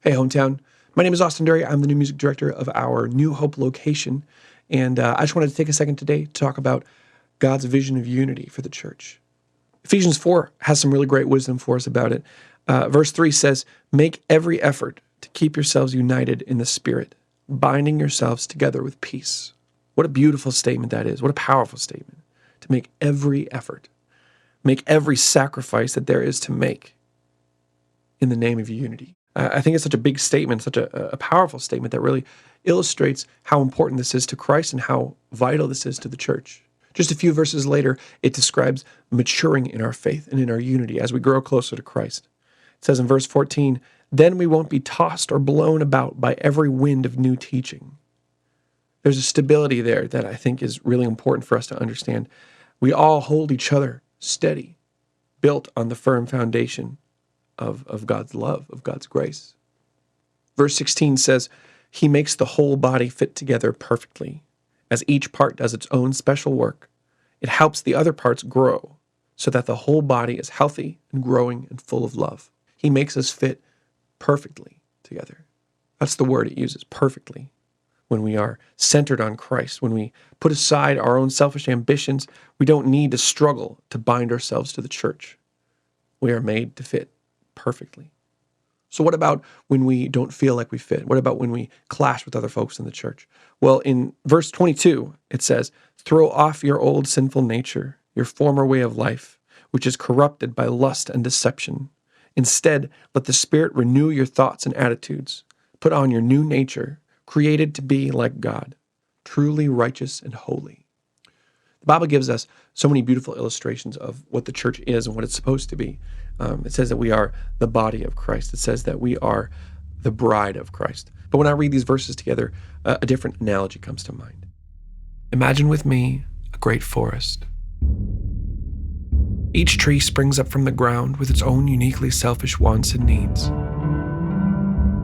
Hey, hometown. My name is Austin Durry. I'm the new music director of our New Hope location. And I just wanted to take a second today to talk about God's vision of unity for the church. Ephesians 4 has some really great wisdom for us about it. Verse 3 says, "Make every effort to keep yourselves united in the Spirit, binding yourselves together with peace." What a beautiful statement that is. What a powerful statement. To make every effort, make every sacrifice that there is to make in the name of unity. I think it's such a big statement, such a powerful statement that really illustrates how important this is to Christ and how vital this is to the church. Just a few verses later, it describes maturing in our faith and in our unity as we grow closer to Christ. It says in verse 14, "Then we won't be tossed or blown about by every wind of new teaching." There's a stability there that I think is really important for us to understand. We all hold each other steady, built on the firm foundation of God's love, of God's grace. Verse 16 says, "He makes the whole body fit together perfectly. As each part does its own special work, it helps the other parts grow so that the whole body is healthy and growing and full of love." He makes us fit perfectly together. That's the word it uses, perfectly. When we are centered on Christ, when we put aside our own selfish ambitions, we don't need to struggle to bind ourselves to the church. We are made to fit perfectly. So what about when we don't feel like we fit? What about when we clash with other folks in the church? Well, in verse 22, it says, "Throw off your old sinful nature, your former way of life, which is corrupted by lust and deception. Instead, let the Spirit renew your thoughts and attitudes. Put on your new nature, created to be like God, truly righteous and holy." The Bible gives us so many beautiful illustrations of what the church is and what it's supposed to be. It says that we are the body of Christ. It says that we are the bride of Christ. But when I read these verses together, a different analogy comes to mind. Imagine with me a great forest. Each tree springs up from the ground with its own uniquely selfish wants and needs.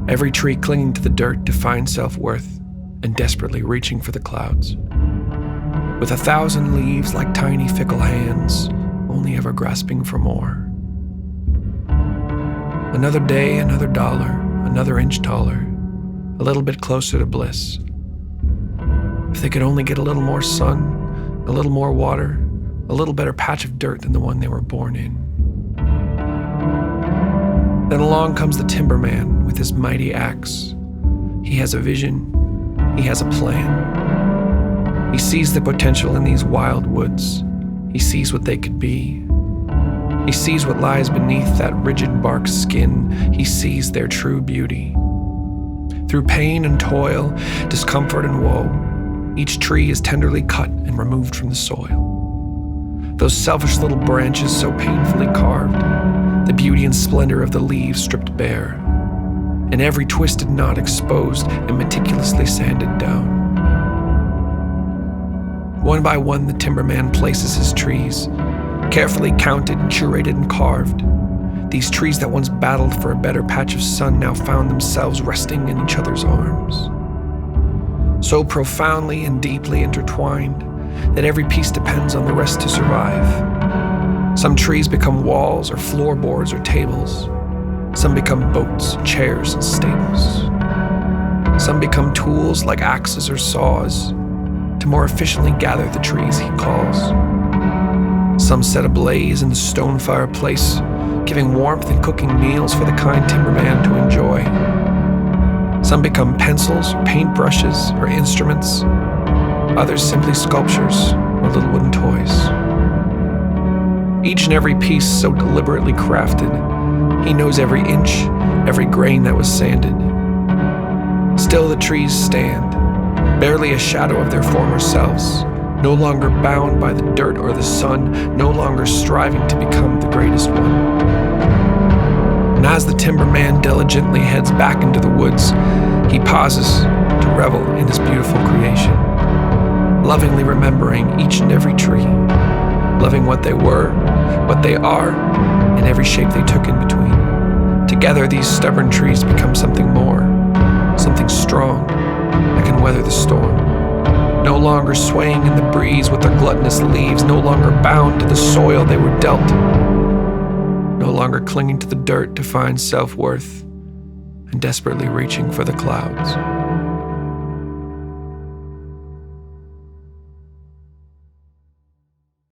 Every tree clinging to the dirt to find self-worth and desperately reaching for the clouds. With 1,000 leaves like tiny fickle hands, only ever grasping for more. Another day, another dollar, another inch taller, a little bit closer to bliss. If they could only get a little more sun, a little more water, a little better patch of dirt than the one they were born in. Then along comes the Timberman with his mighty axe. He has a vision. He has a plan. He sees the potential in these wild woods. He sees what they could be. He sees what lies beneath that rigid bark skin. He sees their true beauty. Through pain and toil, discomfort and woe, each tree is tenderly cut and removed from the soil. Those selfish little branches so painfully carved, the beauty and splendor of the leaves stripped bare, and every twisted knot exposed and meticulously sanded down. One by one, the timberman places his trees, carefully counted, curated, and carved. These trees that once battled for a better patch of sun now found themselves resting in each other's arms. So profoundly and deeply intertwined that every piece depends on the rest to survive. Some trees become walls or floorboards or tables. Some become boats, chairs, and stables. Some become tools like axes or saws to more efficiently gather the trees he calls. Some set ablaze in the stone fireplace, giving warmth and cooking meals for the kind timberman to enjoy. Some become pencils, or paintbrushes, or instruments. Others simply sculptures or little wooden toys. Each and every piece so deliberately crafted, he knows every inch, every grain that was sanded. Still the trees stand, barely a shadow of their former selves, no longer bound by the dirt or the sun, no longer striving to become the greatest one. And as the timberman diligently heads back into the woods, he pauses to revel in his beautiful creation, lovingly remembering each and every tree, loving what they were, what they are, and every shape they took in between. Together, these stubborn trees become something more, something strong that can weather the storm. No longer swaying in the breeze with their gluttonous leaves, no longer bound to the soil they were dealt, no longer clinging to the dirt to find self-worth, and desperately reaching for the clouds.